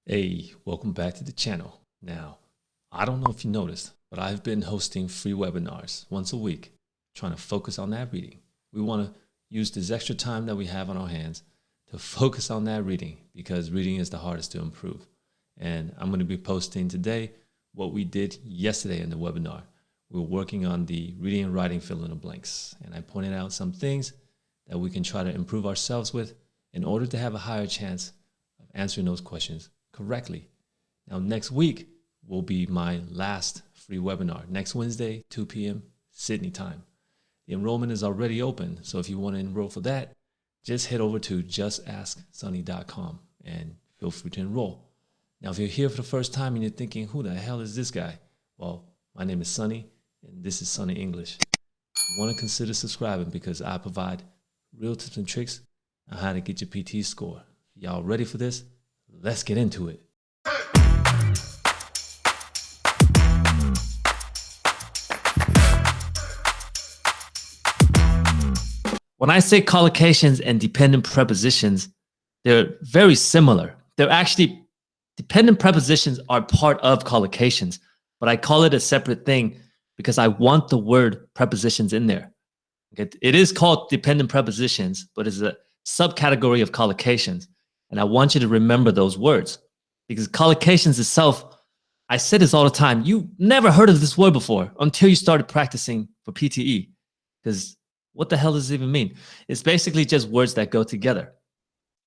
Hey, welcome back to the channel. Now, I don't know if you noticed, but I've been hosting free webinars once a week, trying to focus on that reading. We want to use this extra time that we have on our hands to focus on that reading because reading is the hardest to improve. And I'm going to be posting today what we did yesterday in the webinar. We were working on the reading and writing fill in the blanks, and I pointed out some things that we can try to improve ourselves with in order to have a higher chance of answering those questions correctly. Now, next week will be my last free webinar. Next Wednesday, 2 p.m. Sydney time. The enrollment is already open, so if you want to enroll for that, just head over to justasksonny.com and feel free to enroll. Now, if you're here for the first time and you're thinking, who the hell is this guy? Well, my name is Sonny, and this is Sonny English. You want to consider subscribing because I provide real tips and tricks on how to get your PTE score. Y'all ready for this? Let's get into it. When I say collocations and dependent prepositions, they're very similar. They're actually, dependent prepositions are part of collocations, but I call it a separate thing because I want the word prepositions in there. Okay? It is called dependent prepositions, but it's a subcategory of collocations. And I want you to remember those words because collocations itself, I say this all the time, you never heard of this word before until you started practicing for PTE. Because what the hell does it even mean? It's basically just words that go together.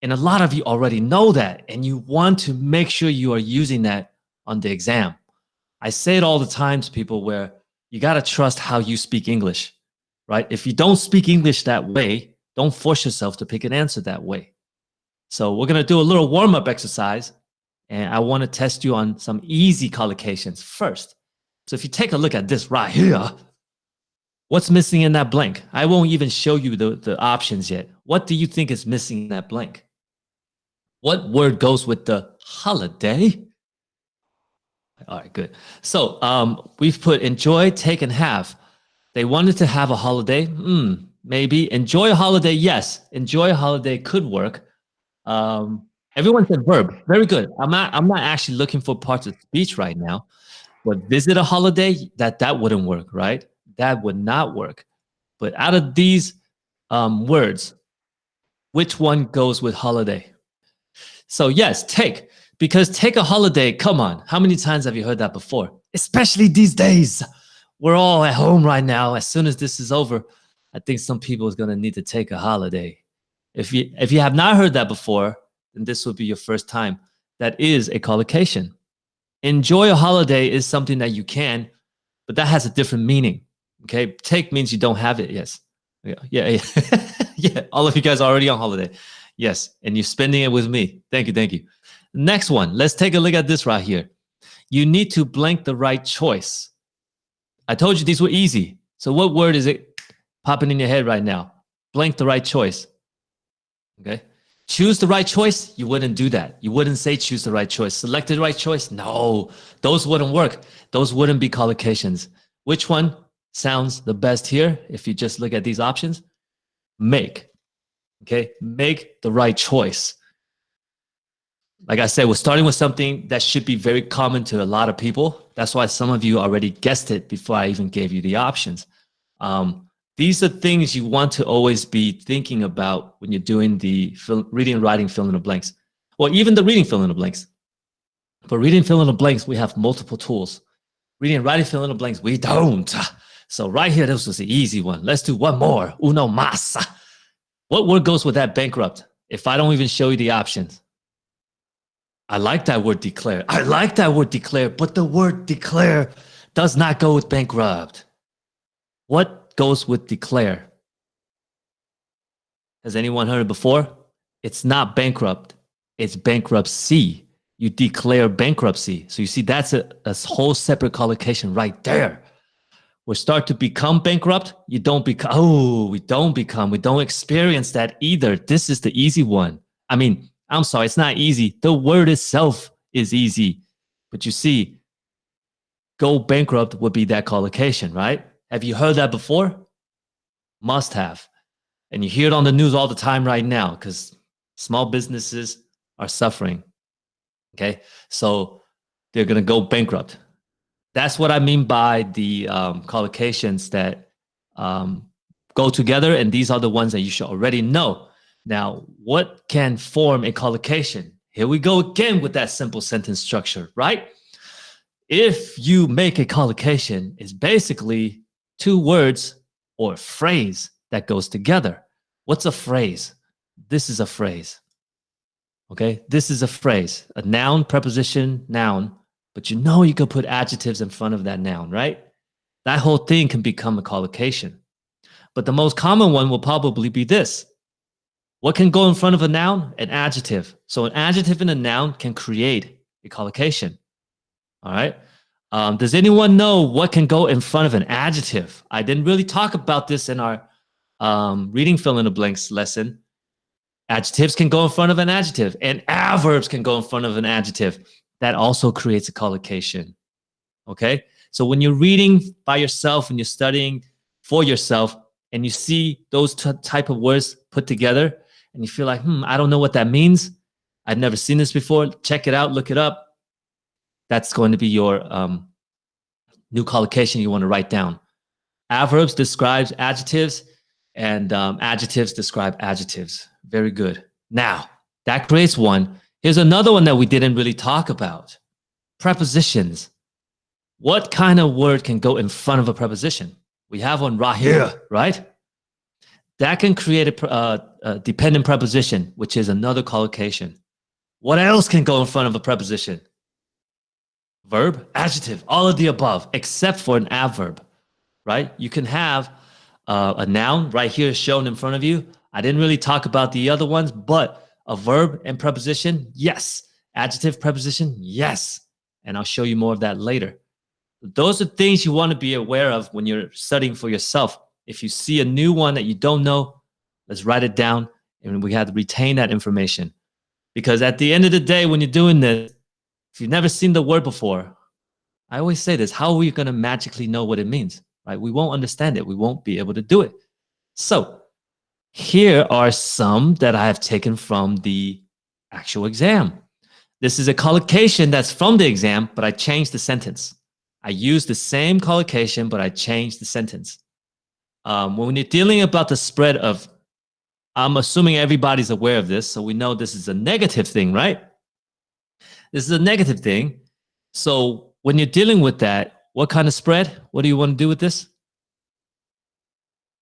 And a lot of you already know that, and you want to make sure you are using that on the exam. I say it all the time to people where you got to trust how you speak English, right? If you don't speak English that way, don't force yourself to pick an answer that way. So we're going to do a little warm-up exercise, and I want to test you on some easy collocations first. So if you take a look at this right here, what's missing in that blank? I won't even show you the options yet. What do you think is missing in that blank? What word goes with the holiday? All right, good. So we've put enjoy, take, and have. They wanted to have a holiday. Maybe. Enjoy a holiday, yes. Enjoy a holiday could work. Everyone said verb. Very good. I'm not actually looking for parts of speech right now, but visit a holiday, that wouldn't work, right? That would not work. But out of these words, which one goes with holiday? So yes, take, because take a holiday, come on. How many times have you heard that before? Especially these days. We're all at home right now. As soon as this is over, I think some people is going to need to take a holiday. If you have not heard that before, then this will be your first time. That is a collocation. Enjoy a holiday is something that you can, but that has a different meaning. Okay, take means you don't have it. Yes, yeah. Yeah. All of you guys are already on holiday. Yes, and you're spending it with me. Thank you. Next one. Let's take a look at this right here. You need to blank the right choice. I told you these were easy. So what word is it popping in your head right now? Blank the right choice. Okay. Choose the right choice. You wouldn't do that. You wouldn't say choose the right choice. Select the right choice. No, those wouldn't work. Those wouldn't be collocations. Which one sounds the best here? If you just look at these options, make. Okay. Make the right choice. Like I said, we're starting with something that should be very common to a lot of people. That's why some of you already guessed it before I even gave you the options. These are things you want to always be thinking about when you're doing the reading and writing fill in the blanks, or even the reading fill in the blanks. For reading fill in the blanks, we have multiple tools. Reading and writing fill in the blanks, we don't. So right here, this was the easy one. Let's do one more. Uno más. What word goes with that bankrupt? If I don't even show you the options. I like that word declare. I like that word declare, but the word declare does not go with bankrupt. What goes with declare? Has anyone heard it before? It's not bankrupt. It's bankruptcy. You declare bankruptcy. So you see, that's a whole separate collocation right there. We start to become bankrupt. You don't become. Oh, we don't become. We don't experience that either. This is the easy one. I mean, I'm sorry, it's not easy. The word itself is easy. But you see, go bankrupt would be that collocation, right? Have you heard that before? Must have. And you hear it on the news all the time right now because small businesses are suffering. Okay, so they're going to go bankrupt. That's what I mean by the collocations that go together, and these are the ones that you should already know. Now, what can form a collocation? Here we go again with that simple sentence structure, right? If you make a collocation, it's basically two words or a phrase that goes together. What's a phrase? This is a phrase. Okay, this is a phrase, a noun, preposition, noun, but you know you could put adjectives in front of that noun, right? That whole thing can become a collocation. But the most common one will probably be this. What can go in front of a noun? An adjective. So an adjective and a noun can create a collocation. All right. Does anyone know what can go in front of an adjective? I didn't really talk about this in our reading fill in the blanks lesson. Adjectives can go in front of an adjective, and adverbs can go in front of an adjective. That also creates a collocation. Okay? So when you're reading by yourself, when you're studying for yourself, and you see those type of words put together, and you feel like, I don't know what that means. I've never seen this before. Check it out, look it up. That's going to be your new collocation you want to write down. Adverbs describes adjectives, and adjectives describe adjectives. Very good. Now, that creates one. Here's another one that we didn't really talk about. Prepositions. What kind of word can go in front of a preposition? We have one right here, right? That can create a dependent preposition, which is another collocation. What else can go in front of a preposition? Verb, adjective, all of the above, except for an adverb, right? You can have a noun right here shown in front of you. I didn't really talk about the other ones, but a verb and preposition, yes. Adjective, preposition, yes. And I'll show you more of that later. Those are things you want to be aware of when you're studying for yourself. If you see a new one that you don't know, let's write it down, and we have to retain that information. Because at the end of the day, when you're doing this, if you've never seen the word before, I always say this, how are we going to magically know what it means? Right? We won't understand it. We won't be able to do it. So here are some that I have taken from the actual exam. This is a collocation that's from the exam, but I changed the sentence. I used the same collocation, but I changed the sentence. When you're dealing about the spread of, I'm assuming everybody's aware of this, so we know this is a negative thing, right? This is a negative thing. So when you're dealing with that, what kind of spread? What do you want to do with this?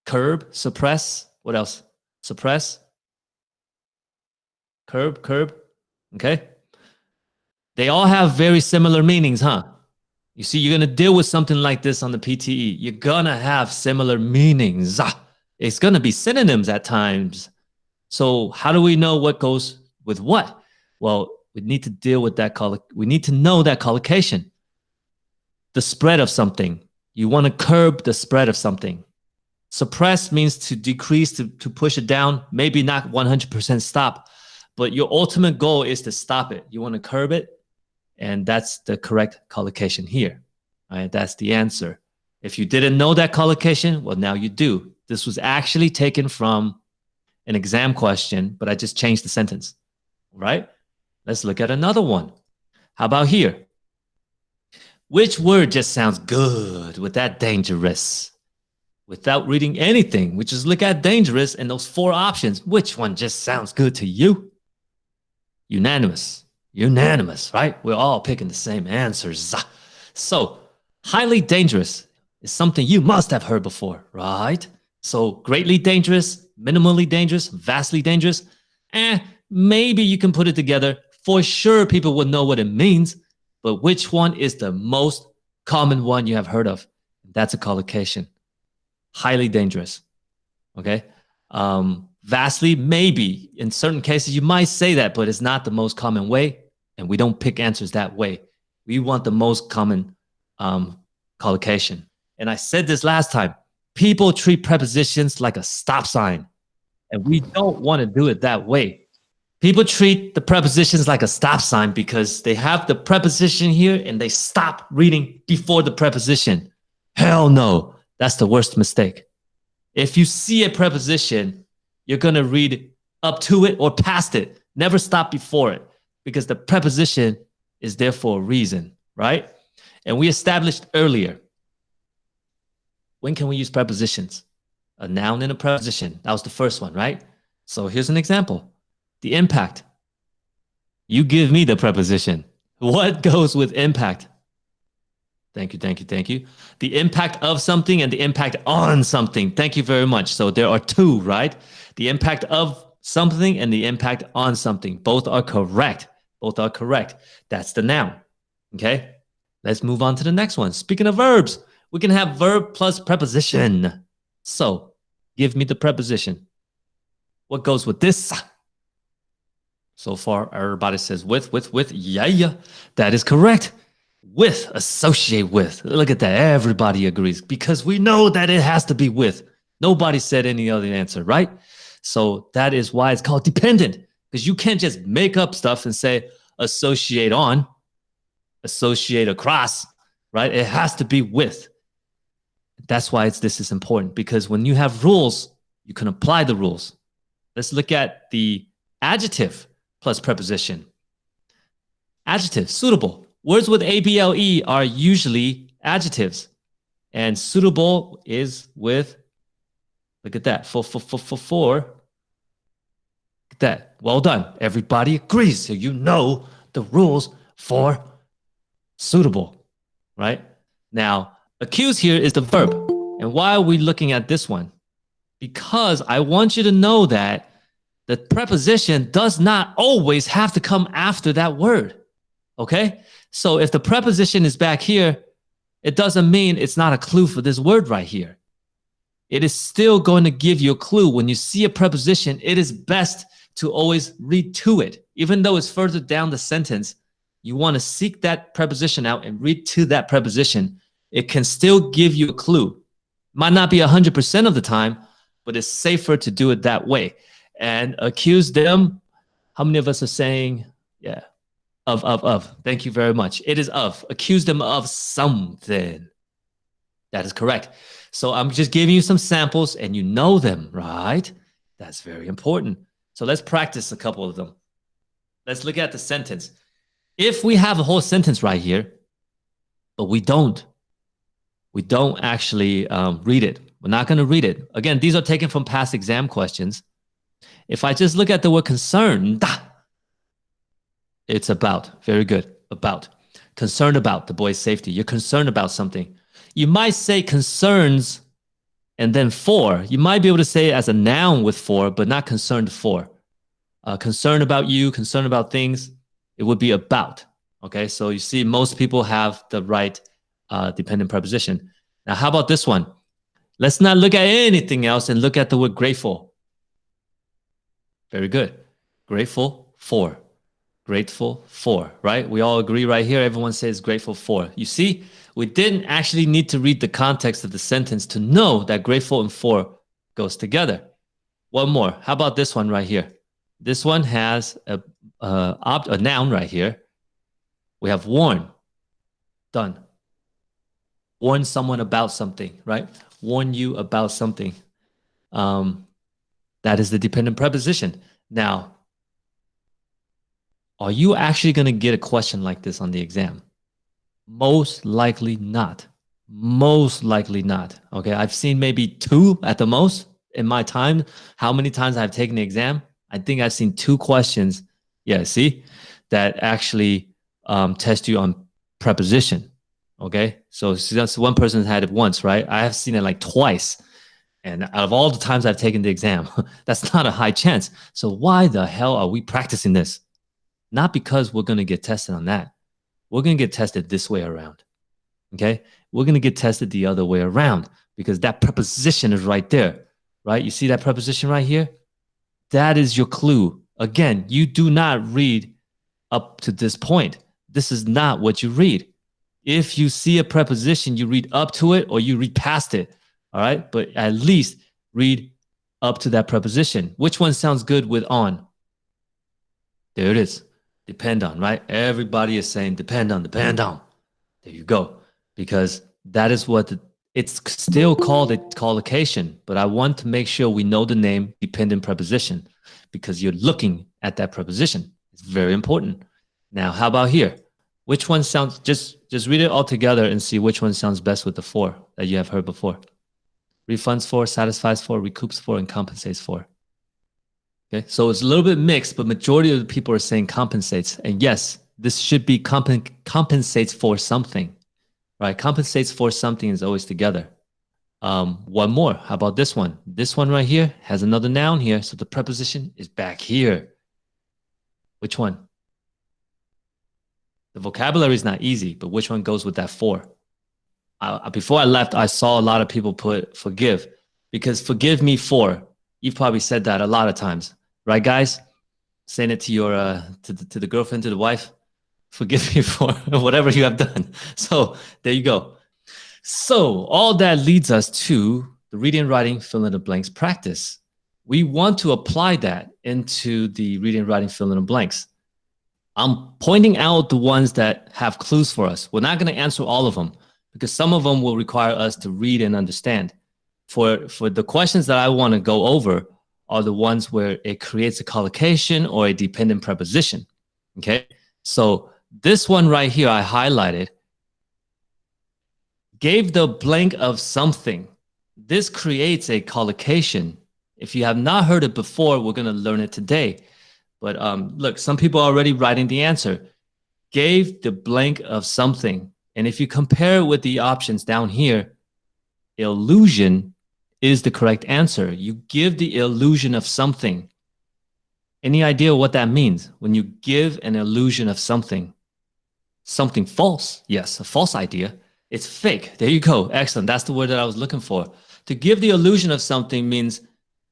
Curb, suppress. What else? Suppress. Curb. Okay. They all have very similar meanings, huh? You see, you're going to deal with something like this on the PTE. You're going to have similar meanings. It's going to be synonyms at times. So how do we know what goes with what? Well, we need to deal with that. We need to know that collocation. The spread of something. You want to curb the spread of something. Suppress means to decrease, to push it down. Maybe not 100% stop, but your ultimate goal is to stop it. You want to curb it. And that's the correct collocation here. All right, that's the answer. If you didn't know that collocation, well, now you do. This was actually taken from an exam question, but I just changed the sentence. All right, let's look at another one. How about here? Which word just sounds good with that dangerous? Without reading anything, we just look at dangerous and those four options. Which one just sounds good to you? Unanimous. Unanimous, right? We're all picking the same answers. So, highly dangerous is something you must have heard before, right? So, greatly dangerous, minimally dangerous, vastly dangerous. Maybe you can put it together. For sure, people would know what it means. But which one is the most common one you have heard of? That's a collocation. Highly dangerous. Okay? Vastly, maybe. In certain cases, you might say that, but it's not the most common way. And we don't pick answers that way. We want the most common collocation. And I said this last time. People treat prepositions like a stop sign. And we don't want to do it that way. People treat the prepositions like a stop sign because they have the preposition here and they stop reading before the preposition. Hell no. That's the worst mistake. If you see a preposition, you're going to read up to it or past it. Never stop before it. Because the preposition is there for a reason, right? And we established earlier, when can we use prepositions? A noun and a preposition. That was the first one, right? So here's an example. The impact. You give me the preposition. What goes with impact? Thank you, thank you, thank you. The impact of something and the impact on something. Thank you very much. So there are two, right? The impact of something and the impact on something. Both are correct. Both are correct. That's the noun. Okay? Let's move on to the next one. Speaking of verbs, we can have verb plus preposition. So, give me the preposition. What goes with this? So far, everybody says with. Yeah. That is correct. With, associate with. Look at that. Everybody agrees because we know that it has to be with. Nobody said any other answer, right? So that is why it's called dependent, because you can't just make up stuff and say associate on, associate across, right? It has to be with. That's why this is important, because when you have rules, you can apply the rules. Let's look at the adjective plus preposition. Adjective, suitable. Words with ABLE are usually adjectives. And suitable is with, look at that, for. Look at that. Well done. Everybody agrees. So you know the rules for suitable, right? Now, accuse here is the verb. And why are we looking at this one? Because I want you to know that the preposition does not always have to come after that word, okay? So if the preposition is back here, it doesn't mean it's not a clue for this word right here. It is still going to give you a clue. When you see a preposition, it is best to always read to it. Even though it's further down the sentence, you want to seek that preposition out and read to that preposition. It can still give you a clue. Might not be 100% of the time, but it's safer to do it that way. And accuse them, how many of us are saying, yeah, of. Thank you very much. It is of. Accuse them of something. That is correct. So I'm just giving you some samples and you know them, right? That's very important. So let's practice a couple of them. Let's look at the sentence. If we have a whole sentence right here, but we don't actually read it. We're not going to read it. Again, these are taken from past exam questions. If I just look at the word concerned, it's about. Very good. About. Concerned about the boy's safety. You're concerned about something. You might say concerns and then for. You might be able to say it as a noun with for, but not concerned for. Concerned about you, concerned about things, it would be about. Okay, so you see most people have the right dependent preposition. Now, how about this one? Let's not look at anything else and look at the word grateful. Very good. Grateful for. Grateful for, right? We all agree right here. Everyone says grateful for. You see, we didn't actually need to read the context of the sentence to know that grateful and for goes together. One more. How about this one right here? This one has a noun right here. We have warn. Done. Warn someone about something, right? Warn you about something. That is the dependent preposition. Now, are you actually going to get a question like this on the exam? Most likely not. Most likely not. Okay, I've seen maybe 2 at the most in my time. How many times I've taken the exam? I think I've seen 2 questions. Yeah, see, that actually test you on preposition. Okay, so that's one person had it once, right? I have seen it like twice. And out of all the times I've taken the exam, that's not a high chance. So why the hell are we practicing this? Not because we're going to get tested on that. We're going to get tested this way around. Okay? We're going to get tested the other way around because that preposition is right there, right? You see that preposition right here? That is your clue. Again, you do not read up to this point. This is not what you read. If you see a preposition, you read up to it or you read past it. All right? But at least read up to that preposition. Which one sounds good with on? There it is. Depend on, right? Everybody is saying depend on, depend on. There you go. Because that is what it's still called a collocation, but I want to make sure we know the name dependent preposition because you're looking at that preposition. It's very important. Now, how about here? Which one sounds, just read it all together and see which one sounds best with the for that you have heard before. Refunds for, satisfies for, recoups for, and compensates for. Okay, so it's a little bit mixed, but majority of the people are saying compensates. And yes, this should be compensates for something, right? Compensates for something is always together. One more. How about this one? This one right here has another noun here. So the preposition is back here. Which one? The vocabulary is not easy, but which one goes with that for? Before I left, I saw a lot of people put forgive, because forgive me for. You've probably said that a lot of times, right, guys? Saying it to your to the girlfriend, to the wife. Forgive me for whatever you have done. So there you go. So all that leads us to the reading and writing fill in the blanks practice. We want to apply that into the reading and writing fill in the blanks. I'm pointing out the ones that have clues for us. We're not going to answer all of them because some of them will require us to read and understand. For the questions that I want to go over are the ones where it creates a collocation or a dependent preposition. Okay, so this one right here I highlighted, gave the blank of something. This creates a collocation. If you have not heard it before, we're going to learn it today. But look, some people are already writing the answer. Gave the blank of something. And if you compare it with the options down here, illusion is the correct answer. You give the illusion of something. Any idea what that means? When you give an illusion of something, something false. Yes, a false idea. It's fake. There you go. Excellent. That's the word that I was looking for. To give the illusion of something means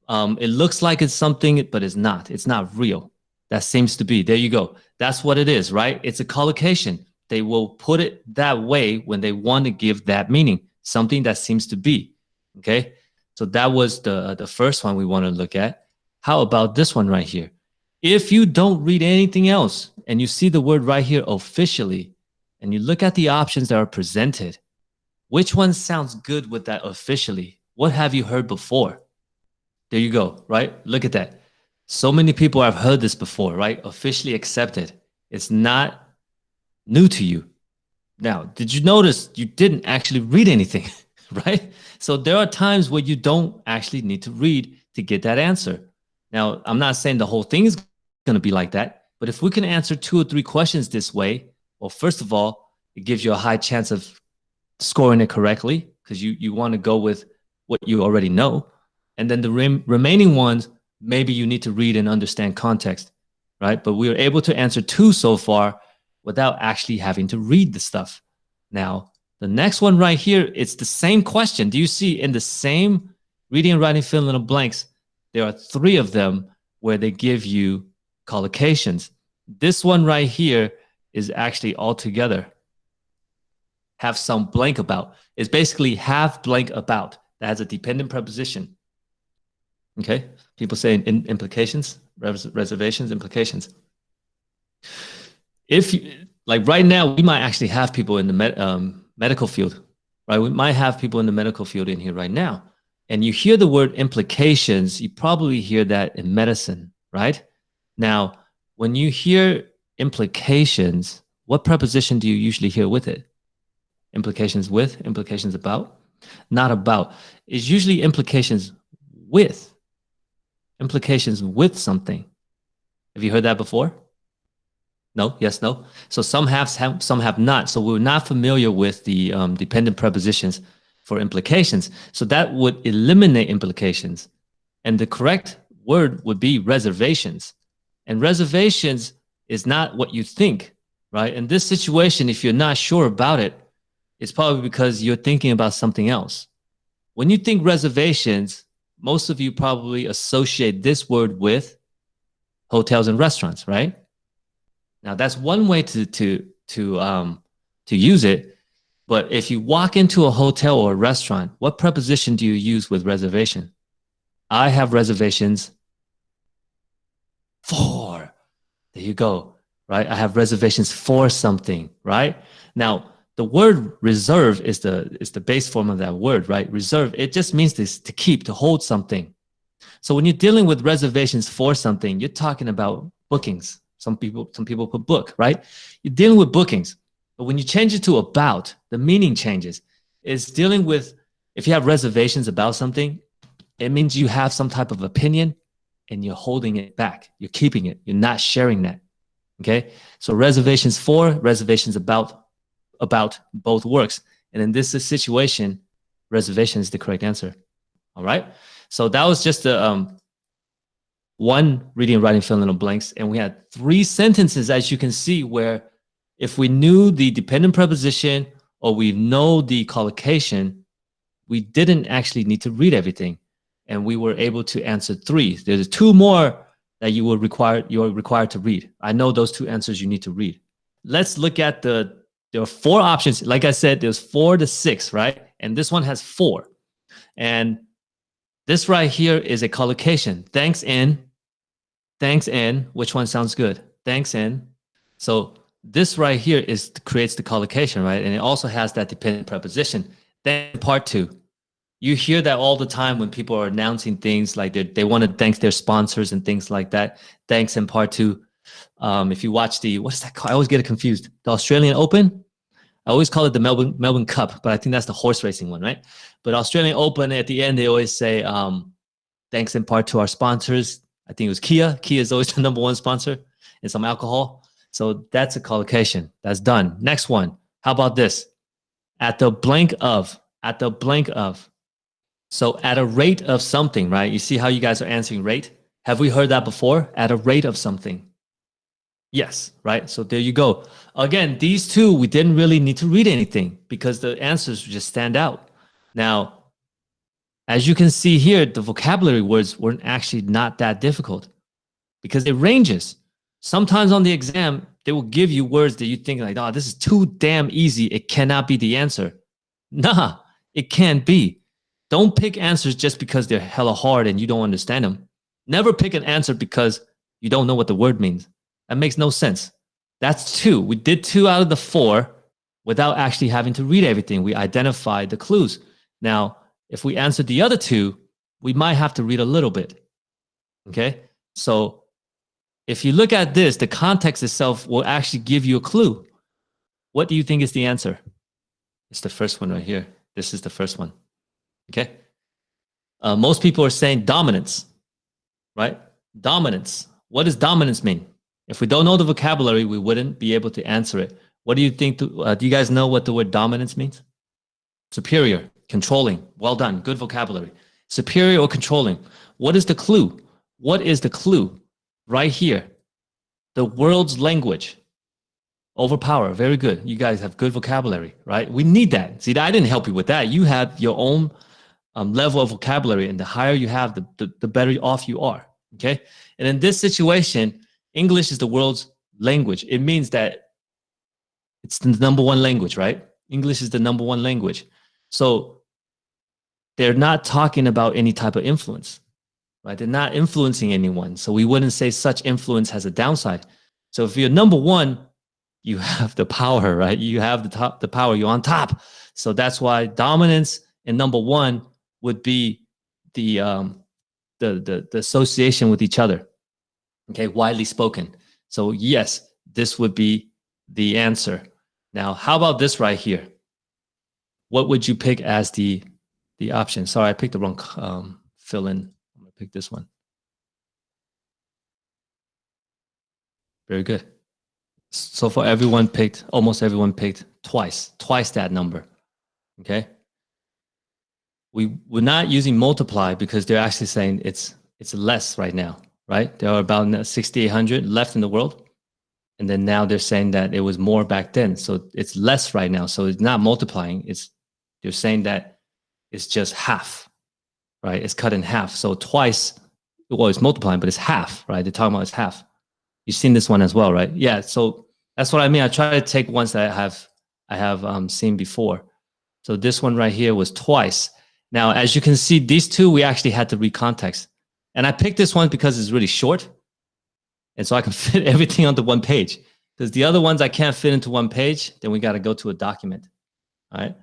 it looks like it's something, but it's not. It's not real. That seems to be. There you go. That's what it is, right? It's a collocation. They will put it that way when they want to give that meaning, something that seems to be. Okay? So that was the first one we want to look at. How about this one right here? If you don't read anything else and you see the word right here, officially, and you look at the options that are presented, which one sounds good with that officially? What have you heard before? There you go, right? Look at that. So many people have heard this before, right? Officially accepted. It's not new to you. Now, did you notice you didn't actually read anything, right? So there are times where you don't actually need to read to get that answer. Now, I'm not saying the whole thing is going to be like that, but if we can answer 2 or 3 questions this way, well, first of all, it gives you a high chance of scoring it correctly because you want to go with what you already know. And then the remaining ones, maybe you need to read and understand context, right? But we were able to answer 2 so far without actually having to read the stuff. Now, the next one right here, it's the same question. Do you see in the same reading and writing fill in the blanks, there are 3 of them where they give you collocations. This one right here is actually all together. Have some blank about. It's basically have blank about. That has a dependent preposition. Okay? People say in implications, reservations, implications. If you, like right now, we might actually have people in the medical field, right? We might have people in the medical field in here right now. And you hear the word implications, you probably hear that in medicine, right? Now, when you hear implications, what preposition do you usually hear with it? Implications with, implications about, not about. It's usually implications with something. Have you heard that before? No? Yes, no? So some have, some have not. So we're not familiar with the dependent prepositions for implications. So that would eliminate implications. And the correct word would be reservations. And reservations is not what you think, right? In this situation, if you're not sure about it, it's probably because you're thinking about something else. When you think reservations, most of you probably associate this word with hotels and restaurants, right? Now that's one way to use it. But if you walk into a hotel or a restaurant, what preposition do you use with reservation? I have reservations for. There you go, right? I have reservations for something, right? Now, the word reserve is the base form of that word, right? Reserve, it just means this to keep, to hold something. So when you're dealing with reservations for something, you're talking about bookings. Some people put book, right? You're dealing with bookings. But when you change it to about, the meaning changes. It's dealing with, if you have reservations about something, it means you have some type of opinion and you're holding it back. You're keeping it. You're not sharing that. Okay. So reservations for, reservations about both works. And in this situation, reservation is the correct answer. All right. So that was just the one reading and writing fill in the blanks. And we had 3 sentences, as you can see, where if we knew the dependent preposition or we know the collocation, we didn't actually need to read everything. And we were able to answer 3. There's 2 more that you're required to read. I know those 2 answers you need to read. Let's look at there are 4 options. Like I said, there's 4 to 6, right? And this one has 4. And this right here is a collocation. Thanks in. Which one sounds good? Thanks in. So this right here creates the collocation, right? And it also has that dependent preposition. Then part 2. You hear that all the time when people are announcing things like they want to thank their sponsors and things like that. Thanks in part 2. If you watch what's that called? I always get it confused. The Australian Open. I always call it the Melbourne Cup, but I think that's the horse racing one, right? But Australian Open, at the end, they always say, thanks in part to our sponsors. I think it was Kia. Kia is always the #1 sponsor, and some alcohol. So that's a collocation. That's done. Next one. How about this? At the blank of. So at a rate of something, right? You see how you guys are answering rate? Have we heard that before? At a rate of something. Yes, right? So there you go. Again, these 2, we didn't really need to read anything because the answers just stand out. Now, as you can see here, the vocabulary words weren't actually not that difficult because it ranges. Sometimes on the exam, they will give you words that you think like, oh, this is too damn easy. It cannot be the answer. Nah, it can't be. Don't pick answers just because they're hella hard and you don't understand them. Never pick an answer because you don't know what the word means. That makes no sense. That's 2. We did 2 out of the 4 without actually having to read everything. We identified the clues. Now, if we answered the other 2, we might have to read a little bit. Okay? So if you look at this, the context itself will actually give you a clue. What do you think is the answer? It's the first one right here. This is the first one. Okay? Most people are saying dominance, right? Dominance. What does dominance mean? If we don't know the vocabulary, we wouldn't be able to answer it. What do you think? Do you guys know what the word dominance means? Superior, controlling. Well done. Good vocabulary. Superior or controlling. What is the clue? What is the clue? Right here. The world's language. Overpower. Very good. You guys have good vocabulary, right? We need that. See, I didn't help you with that. You have your own level of vocabulary, and the higher you have, the better off you are. Okay? And in this situation, English is the world's language. It means that it's the #1 language, right? English is the #1 language. So they're not talking about any type of influence, right? They're not influencing anyone. So we wouldn't say such influence has a downside. So if you're #1, you have the power, right? You have the power. You're on top. So that's why dominance and #1 would be the association with each other. Okay, widely spoken. So yes, this would be the answer. Now, how about this right here? What would you pick as the option? Sorry, I picked the wrong fill in. I'm gonna pick this one. Very good. So far, almost everyone picked twice that number. Okay. We're not using multiply because they're actually saying it's less right now. Right? There are about 6,800 left in the world. And then now they're saying that it was more back then. So it's less right now. So it's not multiplying. They're saying that it's just half, right? It's cut in half. So twice, well, it's multiplying, but it's half, right? They're talking about it's half. You've seen this one as well, right? Yeah. So that's what I mean. I try to take ones that I have seen before. So this one right here was twice. Now, as you can see, these 2, we actually had to read context. And I picked this one because it's really short. And so I can fit everything onto one page. Because the other ones I can't fit into one page, then we got to go to a document. All right.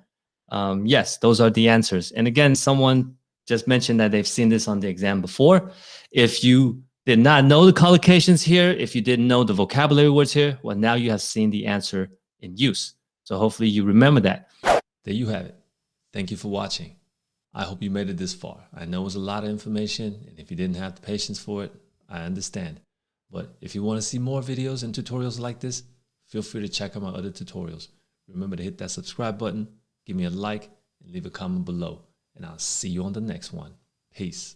Yes, those are the answers. And again, someone just mentioned that they've seen this on the exam before. If you did not know the collocations here, if you didn't know the vocabulary words here, well, now you have seen the answer in use. So hopefully you remember that. There you have it. Thank you for watching. I hope you made it this far. I know it was a lot of information, and if you didn't have the patience for it, I understand. But if you want to see more videos and tutorials like this, feel free to check out my other tutorials. Remember to hit that subscribe button, give me a like, and leave a comment below. And I'll see you on the next one. Peace.